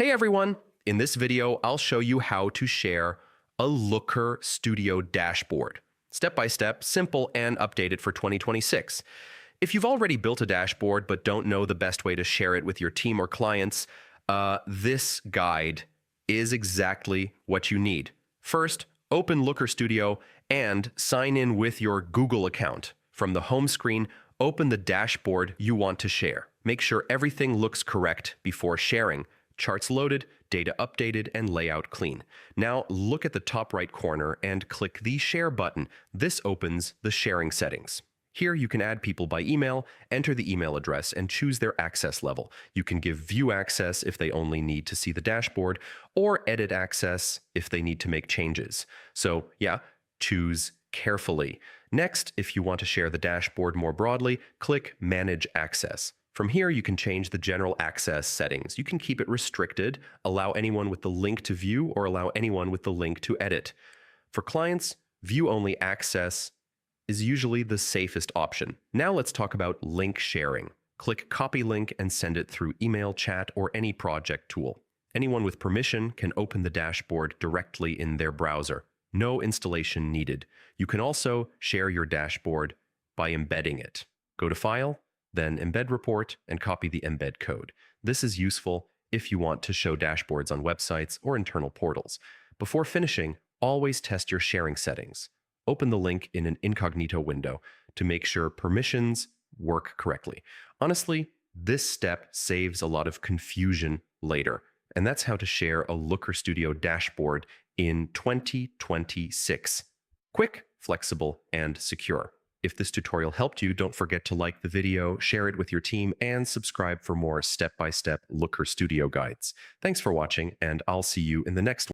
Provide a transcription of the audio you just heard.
Hey everyone! In this video, I'll show you how to share a Looker Studio dashboard. Step by step, simple and updated for 2026. If you've already built a dashboard but don't know the best way to share it with your team or clients, this guide is exactly what you need. First, open Looker Studio and sign in with your Google account. From the home screen, open the dashboard you want to share. Make sure everything looks correct before sharing. Charts loaded, data updated, and layout clean. Now look at the top right corner and click the Share button. This opens the sharing settings. Here you can add people by email, enter the email address, and choose their access level. You can give view access if they only need to see the dashboard, or edit access if they need to make changes. So yeah, choose carefully. Next, if you want to share the dashboard more broadly, click Manage Access. From here, you can change the general access settings. You can keep it restricted, allow anyone with the link to view, or allow anyone with the link to edit. For clients, view-only access is usually the safest option. Now let's talk about link sharing. Click Copy Link and send it through email, chat, or any project tool. Anyone with permission can open the dashboard directly in their browser. No installation needed. You can also share your dashboard by embedding it. Go to File, then Embed Report, and copy the embed code. This is useful if you want to show dashboards on websites or internal portals. Before finishing, always test your sharing settings. Open the link in an incognito window to make sure permissions work correctly. Honestly, this step saves a lot of confusion later, and that's how to share a Looker Studio dashboard in 2026. Quick, flexible, and secure. If this tutorial helped you, don't forget to like the video, share it with your team, and subscribe for more step-by-step Looker Studio guides. Thanks for watching, and I'll see you in the next one.